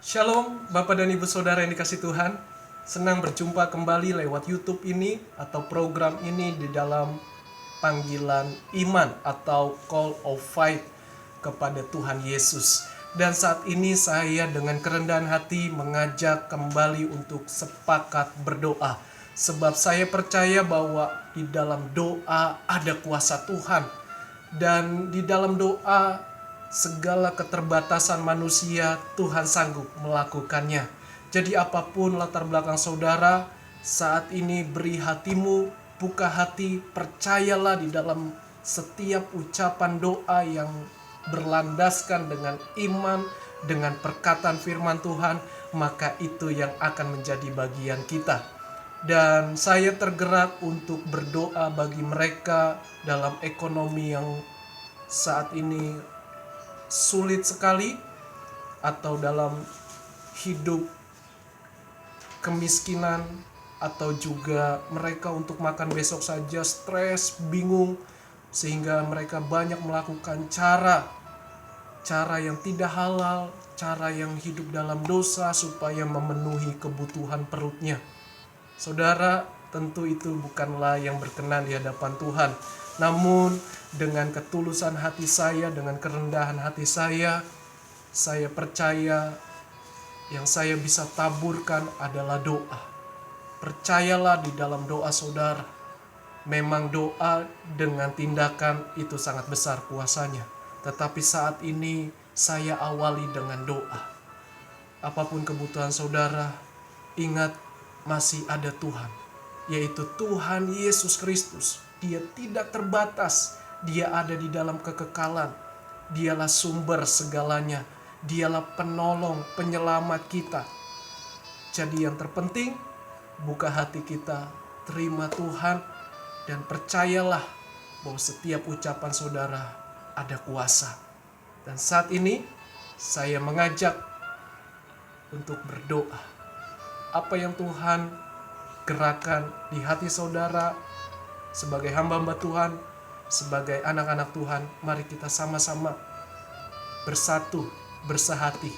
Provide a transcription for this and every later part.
Shalom Bapak dan Ibu Saudara yang dikasih Tuhan. Senang berjumpa kembali lewat YouTube ini atau program ini di dalam panggilan iman atau call of faith kepada Tuhan Yesus. Dan saat ini saya dengan kerendahan hati mengajak kembali untuk sepakat berdoa. Sebab saya percaya bahwa di dalam doa ada kuasa Tuhan. Dan di dalam doa segala keterbatasan manusia Tuhan sanggup melakukannya. Jadi apapun latar belakang saudara, saat ini beri hatimu, buka hati, percayalah di dalam setiap ucapan doa yang berlandaskan dengan iman, dengan perkataan firman Tuhan, maka itu yang akan menjadi bagian kita. Dan saya tergerak untuk berdoa bagi mereka dalam ekonomi yang saat ini sulit sekali, atau dalam hidup kemiskinan, atau juga mereka untuk makan besok saja stres, bingung, sehingga mereka banyak melakukan cara yang tidak halal, cara yang hidup dalam dosa supaya memenuhi kebutuhan perutnya. Saudara, tentu itu bukanlah yang berkenan di hadapan Tuhan. Namun dengan ketulusan hati saya, dengan kerendahan hati saya percaya yang saya bisa taburkan adalah doa. Percayalah di dalam doa saudara. Memang doa dengan tindakan itu sangat besar kuasanya. Tetapi saat ini saya awali dengan doa. Apapun kebutuhan saudara, ingat masih ada Tuhan, yaitu Tuhan Yesus Kristus. Dia tidak terbatas, Dia ada di dalam kekekalan. Dialah sumber segalanya, Dialah penolong, penyelamat kita. Jadi yang terpenting, buka hati kita, terima Tuhan, dan percayalah bahwa setiap ucapan saudara ada kuasa. Dan saat ini saya mengajak untuk berdoa. Apa yang Tuhan gerakan di hati saudara sebagai hamba-hamba Tuhan, sebagai anak-anak Tuhan, mari kita sama-sama bersatu, bersehati,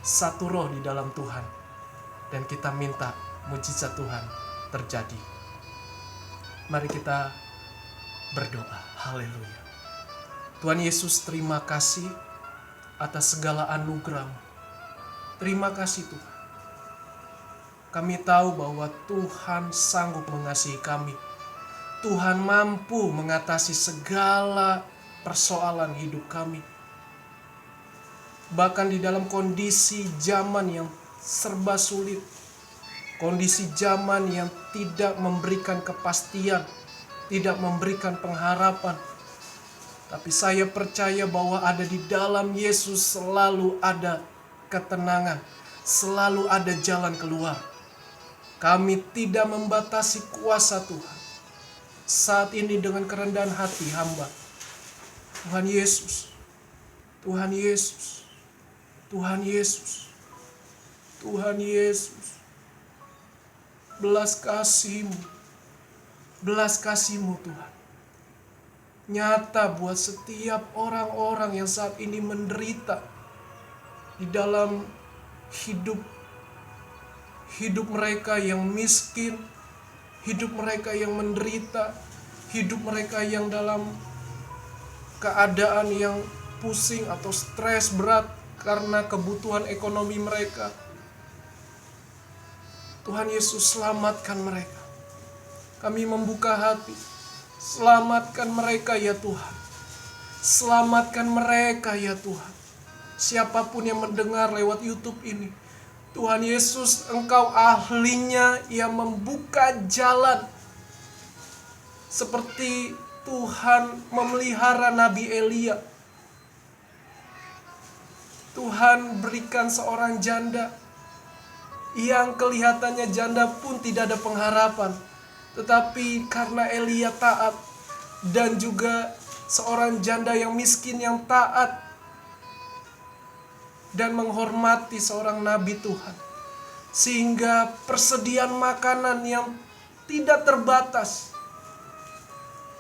satu roh di dalam Tuhan, dan kita minta mujizat Tuhan terjadi. Mari kita berdoa. Haleluya. Tuhan Yesus, terima kasih atas segala anugerah-Mu. Terima kasih Tuhan. Kami tahu bahwa Tuhan sanggup mengasihi kami. Tuhan mampu mengatasi segala persoalan hidup kami. Bahkan di dalam kondisi zaman yang serba sulit, kondisi zaman yang tidak memberikan kepastian, tidak memberikan pengharapan, tapi saya percaya bahwa ada di dalam Yesus selalu ada ketenangan, selalu ada jalan keluar. Kami tidak membatasi kuasa Tuhan. Saat ini dengan kerendahan hati hamba, Tuhan Yesus, Tuhan Yesus, Tuhan Yesus, Tuhan Yesus, belas kasih-Mu Tuhan, nyata buat setiap orang-orang yang saat ini menderita di dalam hidup mereka yang miskin, hidup mereka yang menderita, hidup mereka yang dalam keadaan yang pusing atau stres berat karena kebutuhan ekonomi mereka. Tuhan Yesus, selamatkan mereka. Kami membuka hati, selamatkan mereka ya Tuhan. Selamatkan mereka ya Tuhan. Siapapun yang mendengar lewat YouTube ini, Tuhan Yesus, Engkau ahlinya yang membuka jalan. Seperti Tuhan memelihara Nabi Elia. Tuhan berikan seorang janda yang kelihatannya janda pun tidak ada pengharapan. Tetapi karena Elia taat, dan juga seorang janda yang miskin yang taat dan menghormati seorang nabi Tuhan, sehingga persediaan makanan yang tidak terbatas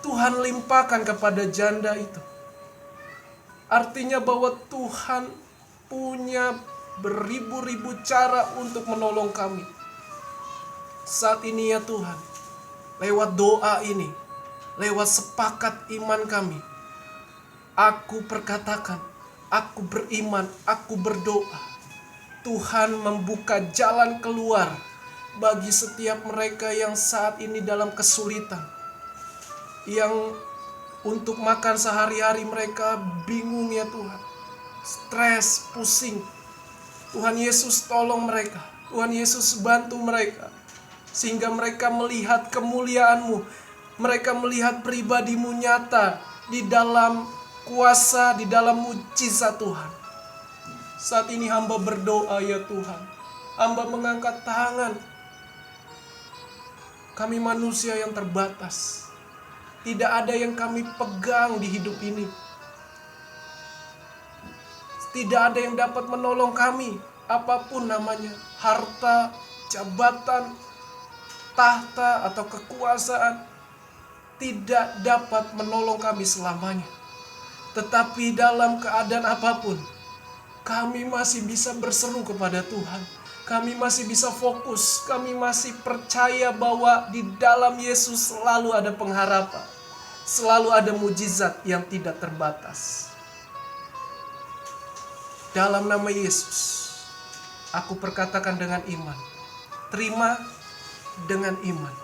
Tuhan limpahkan kepada janda itu. Artinya bahwa Tuhan punya beribu-ribu cara untuk menolong kami. Saat ini ya Tuhan, lewat doa ini, lewat sepakat iman kami, aku perkatakan, aku beriman, aku berdoa. Tuhan membuka jalan keluar bagi setiap mereka yang saat ini dalam kesulitan. Yang untuk makan sehari-hari mereka bingung ya Tuhan. Stres, pusing. Tuhan Yesus tolong mereka. Tuhan Yesus bantu mereka. Sehingga mereka melihat kemuliaan-Mu. Mereka melihat pribadi-Mu nyata di dalam kuasa, di dalam mujizat Tuhan. Saat ini hamba berdoa ya Tuhan. Hamba mengangkat tangan. Kami manusia yang terbatas. Tidak ada yang kami pegang di hidup ini. Tidak ada yang dapat menolong kami. Apapun namanya. Harta, jabatan, tahta atau kekuasaan. Tidak dapat menolong kami selamanya. Tetapi dalam keadaan apapun, kami masih bisa berseru kepada Tuhan. Kami masih bisa fokus. Kami masih percaya bahwa di dalam Yesus selalu ada pengharapan. Selalu ada mujizat yang tidak terbatas. Dalam nama Yesus, aku perkatakan dengan iman. Terima dengan iman.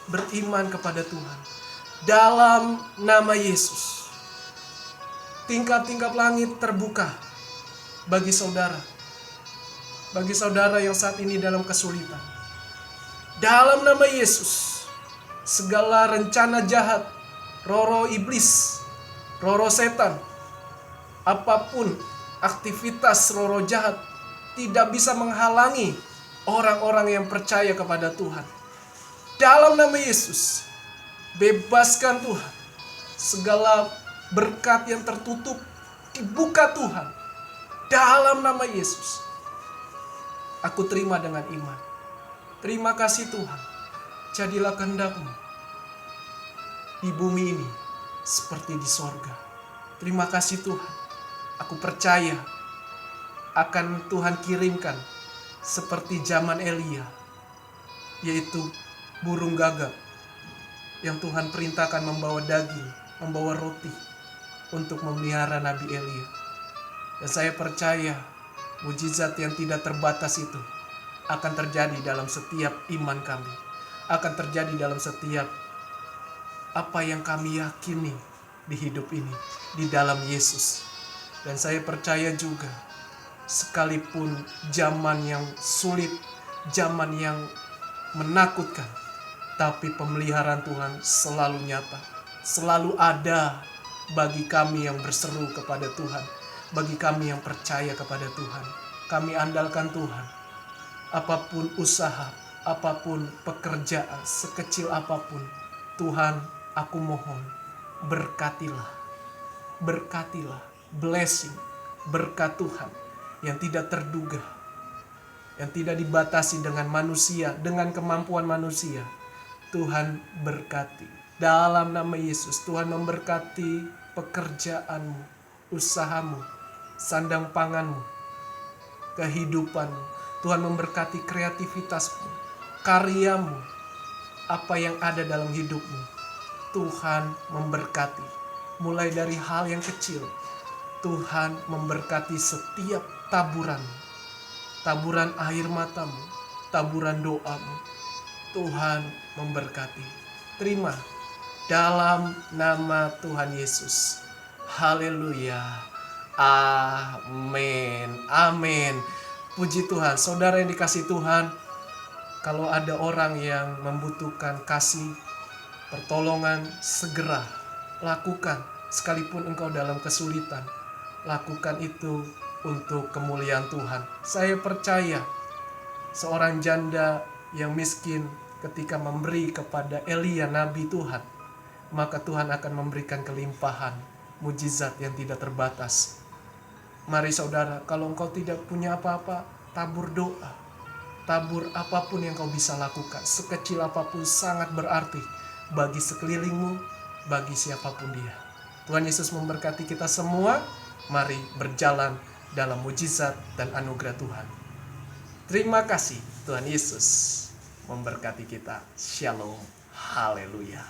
Beriman kepada Tuhan. Dalam nama Yesus, tingkap-tingkap langit terbuka bagi saudara. Bagi saudara yang saat ini dalam kesulitan. Dalam nama Yesus, segala rencana jahat, roh-roh iblis, roh-roh setan, apapun aktivitas roh-roh jahat tidak bisa menghalangi orang-orang yang percaya kepada Tuhan. Dalam nama Yesus, bebaskan Tuhan. Segala berkat yang tertutup dibuka Tuhan. Dalam nama Yesus, aku terima dengan iman. Terima kasih Tuhan. Jadilah kehendak-Mu di bumi ini seperti di sorga. Terima kasih Tuhan. Aku percaya akan Tuhan kirimkan seperti zaman Elia, yaitu burung gagak yang Tuhan perintahkan membawa daging, membawa roti untuk memelihara Nabi Elia. Dan saya percaya mujizat yang tidak terbatas itu akan terjadi dalam setiap iman kami. Akan terjadi dalam setiap apa yang kami yakini di hidup ini, di dalam Yesus. Dan saya percaya juga, sekalipun zaman yang sulit, zaman yang menakutkan, tapi pemeliharaan Tuhan selalu nyata, selalu ada bagi kami yang berseru kepada Tuhan, bagi kami yang percaya kepada Tuhan. Kami andalkan Tuhan. Apapun usaha, apapun pekerjaan, sekecil apapun, Tuhan, aku mohon, berkatilah, berkatilah, blessing, berkat Tuhan yang tidak terduga, yang tidak dibatasi dengan manusia, dengan kemampuan manusia. Tuhan berkati. Dalam nama Yesus, Tuhan memberkati pekerjaanmu, usahamu, sandang panganmu, kehidupanmu. Tuhan memberkati kreativitasmu, karyamu, apa yang ada dalam hidupmu. Tuhan memberkati. Mulai dari hal yang kecil, Tuhan memberkati setiap taburanmu, taburan air matamu, taburan doamu. Tuhan memberkati. Terima dalam nama Tuhan Yesus. Haleluya. Amin. Amin. Puji Tuhan. Saudara yang dikasihi Tuhan, kalau ada orang yang membutuhkan kasih, pertolongan, segera lakukan. Sekalipun engkau dalam kesulitan, lakukan itu untuk kemuliaan Tuhan. Saya percaya seorang janda yang miskin ketika memberi kepada Elia Nabi Tuhan, maka Tuhan akan memberikan kelimpahan, mujizat yang tidak terbatas. Mari saudara, kalau engkau tidak punya apa-apa, tabur doa. Tabur apapun yang kau bisa lakukan, sekecil apapun sangat berarti bagi sekelilingmu, bagi siapapun dia. Tuhan Yesus memberkati kita semua. Mari berjalan dalam mujizat dan anugerah Tuhan. Terima kasih, Tuhan Yesus memberkati kita. Shalom. Haleluya.